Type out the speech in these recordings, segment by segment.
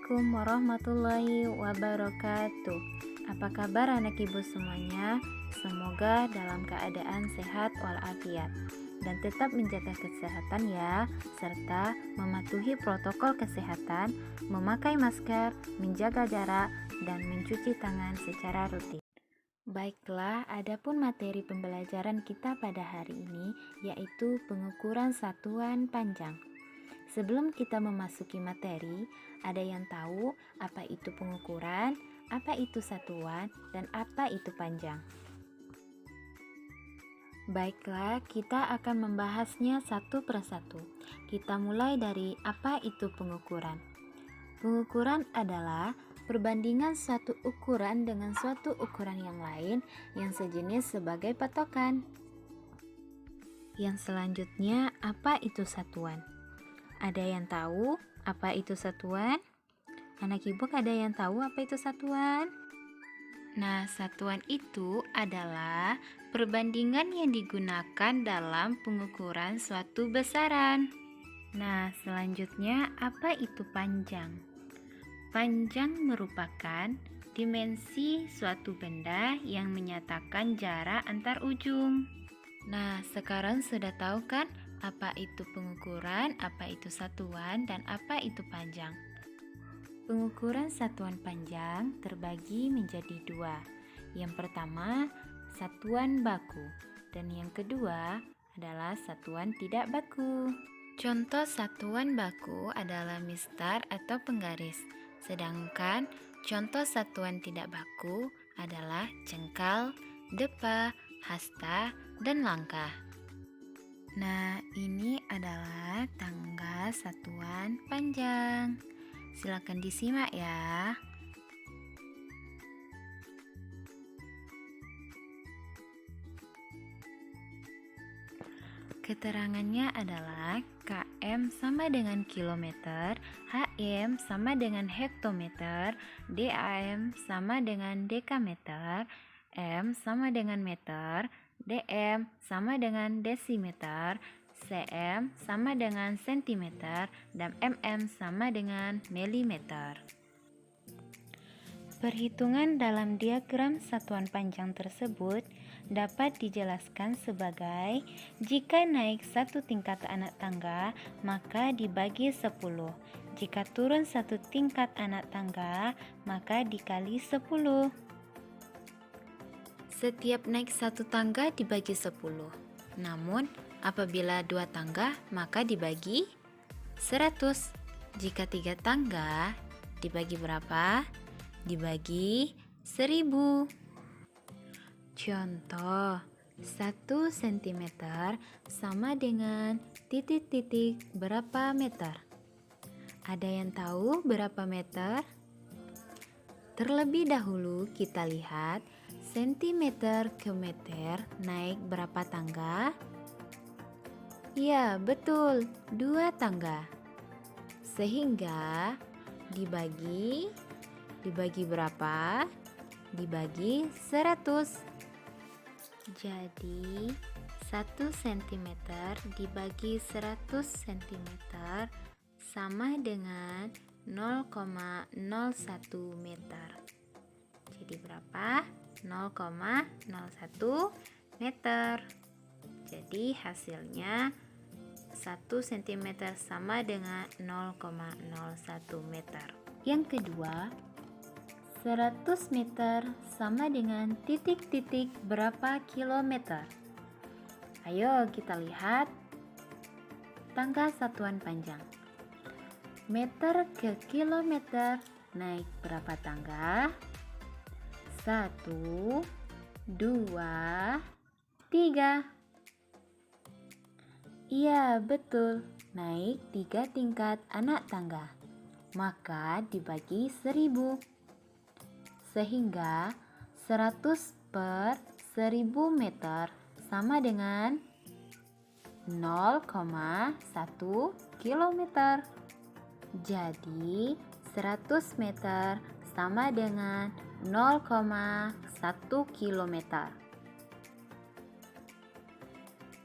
Assalamualaikum warahmatullahi wabarakatuh. Apa kabar anak ibu semuanya? Semoga dalam keadaan sehat walafiat dan tetap menjaga kesehatan ya, serta mematuhi protokol kesehatan, memakai masker, menjaga jarak, dan mencuci tangan secara rutin. Baiklah, adapun materi pembelajaran kita pada hari ini yaitu pengukuran satuan panjang. Sebelum kita memasuki materi, ada yang tahu apa itu pengukuran, apa itu satuan, dan apa itu panjang? Baiklah, kita akan membahasnya satu persatu. Kita mulai dari apa itu pengukuran. Pengukuran adalah perbandingan suatu ukuran dengan suatu ukuran yang lain yang sejenis sebagai patokan. Yang selanjutnya, apa itu satuan? Ada yang tahu apa itu satuan? Anak ibu ada yang tahu apa itu satuan? Nah, satuan itu adalah perbandingan yang digunakan dalam pengukuran suatu besaran. Nah, selanjutnya apa itu panjang? Panjang merupakan dimensi suatu benda yang menyatakan jarak antar ujung. Nah, sekarang sudah tahu kan apa itu pengukuran, apa itu satuan, dan apa itu panjang? Pengukuran satuan panjang terbagi menjadi dua. Yang pertama, satuan baku, dan yang kedua adalah satuan tidak baku. Contoh satuan baku adalah mistar atau penggaris, sedangkan contoh satuan tidak baku adalah jengkal, depa, hasta, dan langkah. Nah, ini adalah tangga satuan panjang. Silakan disimak ya. Keterangannya adalah km sama dengan kilometer, hm sama dengan hektometer, dam sama dengan dekameter, m sama dengan meter, dm sama dengan desimeter, cm sama dengan sentimeter, dan mm sama dengan milimeter. Perhitungan dalam diagram satuan panjang tersebut dapat dijelaskan sebagai jika naik satu tingkat anak tangga, maka dibagi 10. Jika turun satu tingkat anak tangga, maka dikali 10. Setiap naik satu tangga dibagi 10. Namun, apabila dua tangga, maka dibagi 100. Jika 3 tangga, dibagi berapa? Dibagi 1000. Contoh, 1 cm sama dengan titik-titik berapa meter? Ada yang tahu berapa meter? Terlebih dahulu kita lihat sentimeter ke meter naik berapa tangga? Ya, betul, 2 tangga. Sehingga dibagi berapa? Dibagi 100. Jadi 1 cm dibagi 100 cm sama dengan 0,01 meter. Jadi berapa? 0,01 meter. Jadi hasilnya 1 cm sama dengan 0,01 meter. Yang kedua, 100 meter sama dengan titik-titik berapa kilometer? Ayo kita lihat tangga satuan panjang. Meter ke kilometer naik berapa tangga? 1, 2, 3. Iya, betul. Naik 3 tingkat anak tangga. Maka dibagi 1000. Sehingga 100 per 1000 meter sama dengan 0,1 kilometer. Jadi 100 meter sama dengan 0,1 kilometer.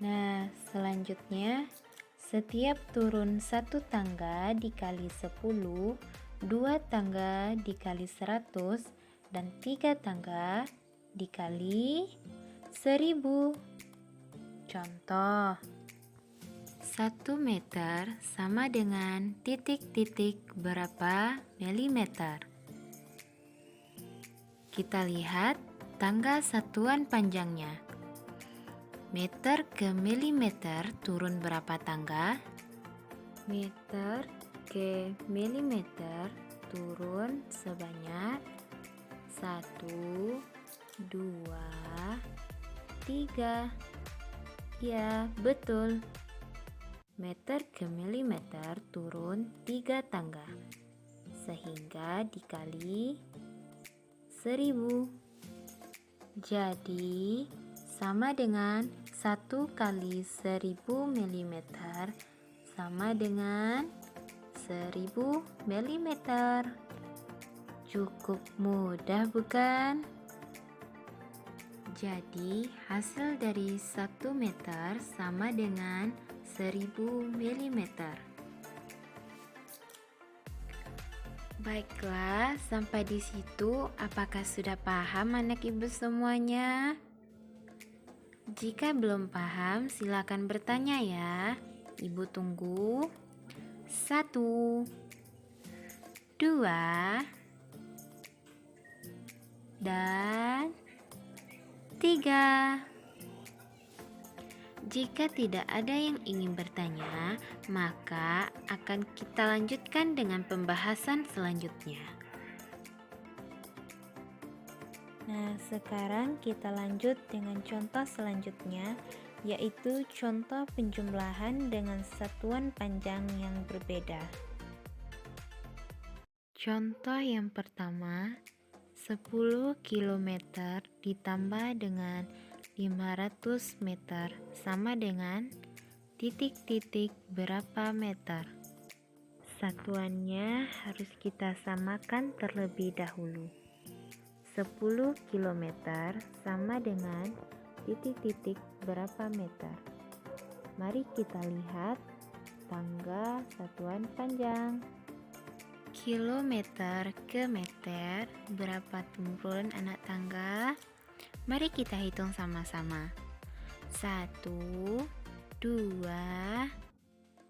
Nah, selanjutnya setiap turun satu tangga dikali 10, 2 tangga dikali 100 dan 3 tangga dikali 1000. Contoh, 1 meter sama dengan titik-titik berapa milimeter. Kita lihat tangga satuan panjangnya. Meter ke milimeter turun berapa tangga? Meter ke milimeter turun sebanyak 1, 2, 3. Ya, betul. Meter ke milimeter turun 3 tangga, sehingga dikali 1000. Jadi, sama dengan 1 kali 1000 milimeter sama dengan 1000 milimeter. Cukup mudah, bukan? Jadi, hasil dari 1 meter sama dengan 1000 milimeter. Baiklah, sampai di situ apakah sudah paham anak ibu semuanya? Jika belum paham, silakan bertanya ya. Ibu tunggu. 1, 2, dan 3. Jika tidak ada yang ingin bertanya, maka akan kita lanjutkan dengan pembahasan selanjutnya. Nah, sekarang kita lanjut dengan contoh selanjutnya, yaitu contoh penjumlahan dengan satuan panjang yang berbeda. Contoh yang pertama, 10 km ditambah dengan 500 meter sama dengan titik-titik berapa meter. Satuannya harus kita samakan terlebih dahulu. 10 km sama dengan titik-titik berapa meter. Mari kita lihat tangga satuan panjang. Kilometer ke meter, berapa turun anak tangga? Mari kita hitung sama-sama. 1, 2,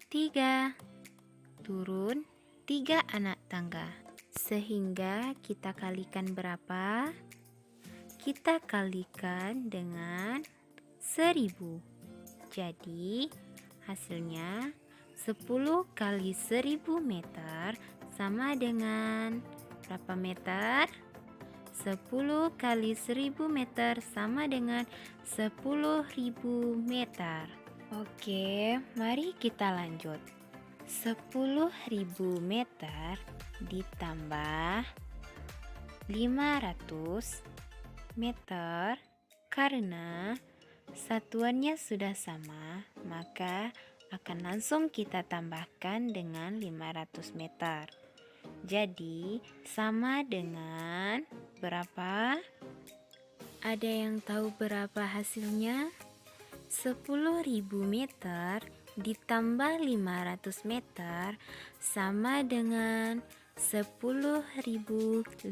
3. Turun 3 anak tangga. Sehingga kita kalikan berapa? Kita kalikan dengan 1000. Jadi hasilnya 10 kali 1000 meter sama dengan berapa meter? 10 kali 1000 meter sama dengan 10.000 meter. Oke, mari kita lanjut. 10.000 meter ditambah 500 meter, karena satuannya sudah sama, maka akan langsung kita tambahkan dengan 500 meter. Jadi sama dengan berapa? Ada yang tahu berapa hasilnya? 10.000 meter ditambah 500 meter sama dengan 10.500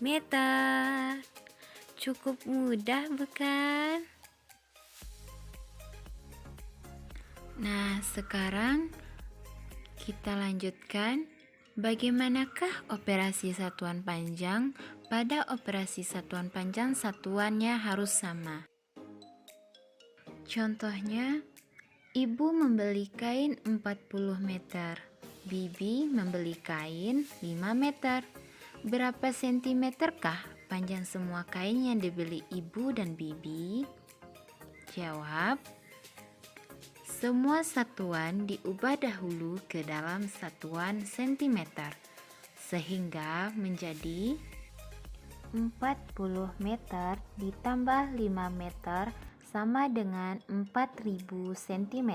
meter. Cukup mudah, bukan? Nah, sekarang kita lanjutkan. Bagaimanakah operasi satuan panjang? Pada operasi satuan panjang, satuannya harus sama. Contohnya, ibu membeli kain 40 meter, bibi membeli kain 5 meter. Berapa sentimeterkah panjang semua kain yang dibeli ibu dan bibi? Jawab. Semua satuan diubah dahulu ke dalam satuan sentimeter, sehingga menjadi 40 meter ditambah 5 meter sama dengan 4000 cm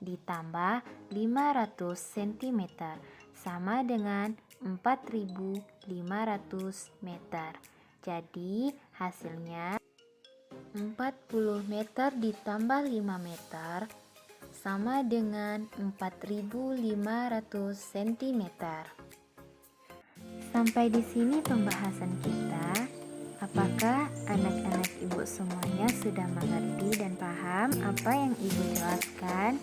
ditambah 500 cm sama dengan 4500 meter. Jadi hasilnya 40 meter ditambah 5 meter sama dengan 4.500 cm. Sampai di sini pembahasan kita. Apakah anak-anak ibu semuanya sudah mengerti dan paham apa yang ibu jelaskan?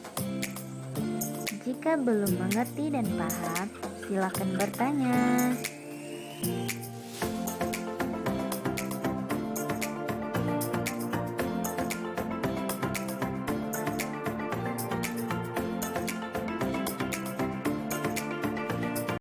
Jika belum mengerti dan paham, silakan bertanya.